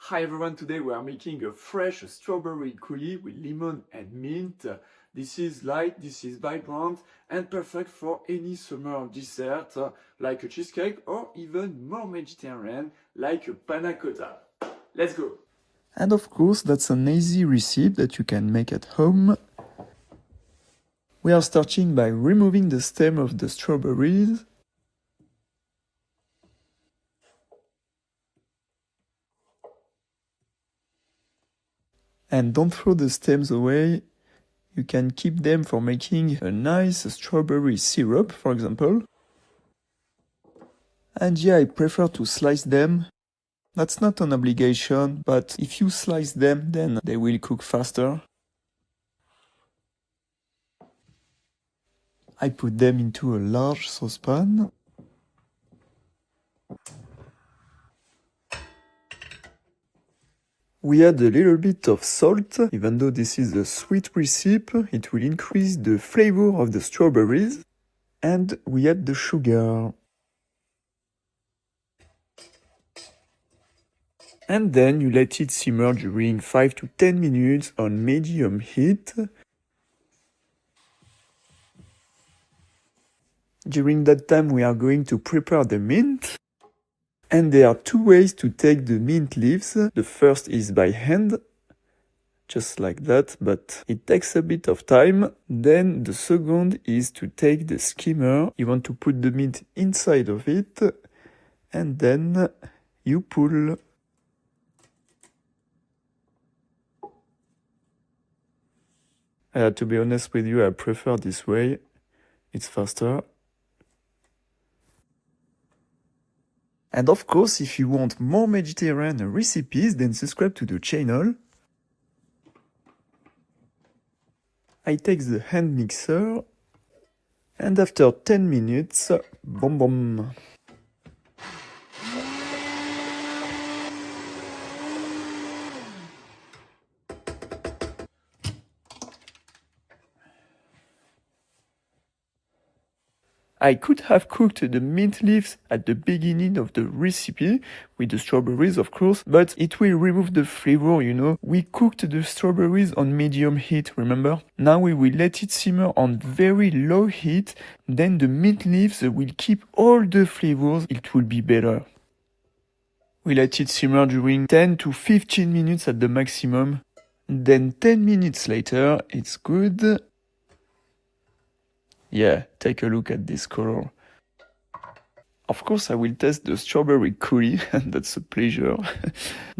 Hi everyone, today we are making a fresh strawberry coulis with lemon and mint. This is light, this is vibrant and perfect for any summer dessert like a cheesecake or even more Mediterranean like a panna cotta. Let's go! And of course, that's an easy recipe that you can make at home. We are starting by removing the stem of the strawberries. And don't throw the stems away. You can keep them for making a nice strawberry syrup, for example. And yeah, I prefer to slice them. That's not an obligation, but if you slice them, then they will cook faster. I put them into a large saucepan. We add a little bit of salt. Even though this is a sweet recipe, it will increase the flavor of the strawberries. And we add the sugar. And then you let it simmer during 5 to 10 minutes on medium heat. During that time we are going to prepare the mint. And there are two ways to take the mint leaves. The first is by hand, just like that, but it takes a bit of time. Then the second is to take the skimmer. You want to put the mint inside of it, and then you pull. To be honest with you, I prefer this way. It's faster. And of course, if you want more Mediterranean recipes, then subscribe to the channel. I take the hand mixer, and after 10 minutes, boom boom. I could have cooked the mint leaves at the beginning of the recipe, with the strawberries of course, but it will remove the flavor, you know. We cooked the strawberries on medium heat, remember? Now we will let it simmer on very low heat, then the mint leaves will keep all the flavors, it will be better. We let it simmer during 10 to 15 minutes at the maximum, then 10 minutes later, it's good. Yeah, take a look at this color. Of course, I will test the strawberry coulis, and that's a pleasure,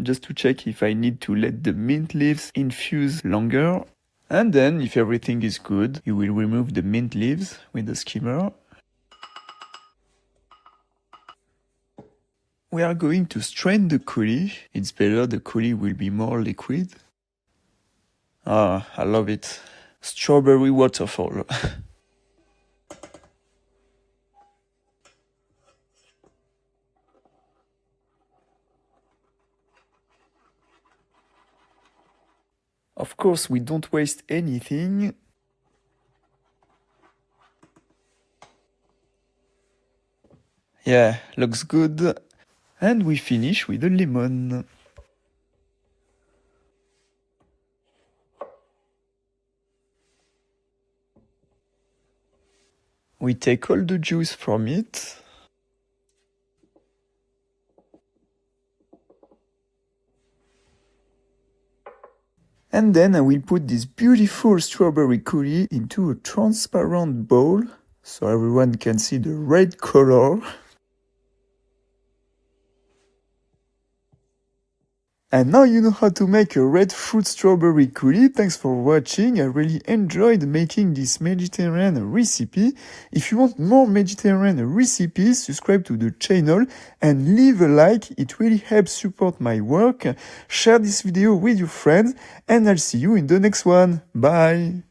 just to check if I need to let the mint leaves infuse longer. And then, if everything is good, you will remove the mint leaves with the skimmer. We are going to strain the coulis. It's better, the coulis will be more liquid. Ah, I love it. Strawberry waterfall. Of course, we don't waste anything. Yeah, looks good. And we finish with a lemon. We take all the juice from it. And then I will put this beautiful strawberry coulis into a transparent bowl, so everyone can see the red color. And now you know how to make a red fruit strawberry coulis. Thanks for watching. I really enjoyed making this Mediterranean recipe. If you want more Mediterranean recipes, subscribe to the channel and leave a like. It really helps support my work. Share this video with your friends and I'll see you in the next one. Bye!